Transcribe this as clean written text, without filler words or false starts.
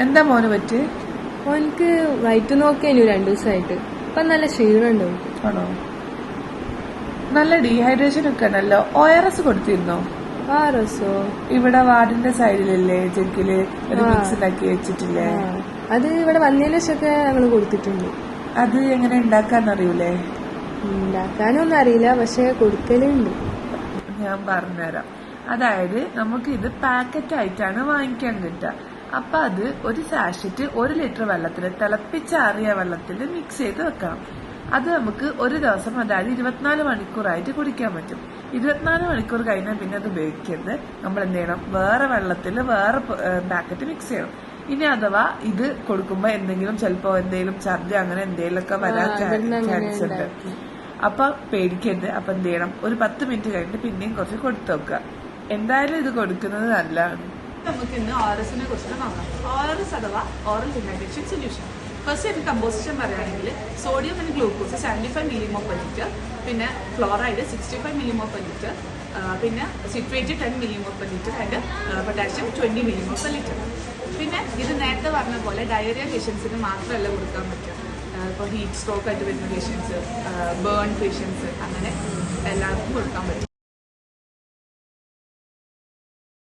എന്താ മോന് പറ്റി? ഓനക്ക് വയറ്റ് നോക്കേനു 2 ദിവസമായിട്ട്. ഇപ്പൊ നല്ല ക്ഷീണുണ്ടോ? ആണോ? നല്ല ഡീഹൈഡ്രേഷൻ ഒക്കെ ഉണ്ടല്ലോ. ORS കൊടുത്തിരുന്നോ? ORSോ? ഇവിടെ വാർഡിന്റെ സൈഡിലല്ലേ ജഗ്ഗില് ഒരു മിക്സ് ഉണ്ടാക്കി വെച്ചിട്ടില്ലേ? അത് ഇവിടെ വന്നതിന് ശേഷമൊക്കെ ഞങ്ങള് കൊടുത്തിട്ടുണ്ട്. അത് എങ്ങനെ ഉണ്ടാക്കാന്നറിയൂലേ? ഉണ്ടാക്കാനൊന്നും അറിയില്ല, പക്ഷെ കൊടുക്കലുണ്ട്. ഞാൻ പറഞ്ഞുതരാം. അതായത് നമുക്ക് ഇത് പാക്കറ്റ് ആയിട്ടാണ് വാങ്ങിക്കാൻ കിട്ടുക. അപ്പൊ അത് ഒരു സാഷറ്റ് 1 ലിറ്റർ വെള്ളത്തിൽ തിളപ്പിച്ചാറിയ വെള്ളത്തിൽ മിക്സ് ചെയ്ത് വെക്കണം. അത് നമുക്ക് ഒരു ദിവസം, അതായത് 24 മണിക്കൂറായിട്ട് കുടിക്കാൻ പറ്റും. 24 മണിക്കൂർ കഴിഞ്ഞാൽ പിന്നെ അത് ഉപയോഗിക്കരുത്. നമ്മൾ എന്ത് ചെയ്യണം? വേറെ വെള്ളത്തിൽ വേറെ പാക്കറ്റ് മിക്സ് ചെയ്യണം. ഇനി അഥവാ ഇത് കൊടുക്കുമ്പോ എന്തെങ്കിലും ചിലപ്പോ എന്തെങ്കിലും ഛർദി അങ്ങനെ എന്തെങ്കിലുമൊക്കെ വരാൻ ചാൻസ് ഉണ്ട്. അപ്പൊ പേടിക്കരുത്. അപ്പൊ എന്ത് ചെയ്യണം? ഒരു 10 മിനിറ്റ് കഴിഞ്ഞിട്ട് പിന്നെയും കുറച്ച് കൊടുത്തു നോക്കുക. എന്തായാലും ഇത് കൊടുക്കുന്നത് നല്ലതാണ്. നമുക്ക് ഇന്ന് ORSനെ കുറിച്ച് നോക്കാം. ORS അഥവാ ഓറൽ ഡീഹൈഡ്രേഷൻ സൊല്യൂഷൻ. ഫസ്റ്റ് ഇത് കമ്പോസിഷൻ പറയുകയാണെങ്കിൽ sodium and glucose 75 millimole per litre, പിന്നെ ഫ്ലോറൈഡ് 65 മില്ലിമോൾ പെർ ലിറ്റർ, പിന്നെ citrate 10 millimole per litre and potassium 20 millimole per litre. പിന്നെ ഇത് നേരത്തെ പറഞ്ഞ പോലെ ഡയറിയ പേഷ്യൻസിന് മാത്രമല്ല കൊടുക്കാൻ പറ്റുക. ഇപ്പോൾ ഹീറ്റ് സ്ട്രോക്ക് ആയിട്ട് വരുന്ന പേഷ്യൻസ്, ബേൺ പേഷ്യൻസ്, അങ്ങനെ എല്ലാവർക്കും കൊടുക്കാൻ പറ്റും.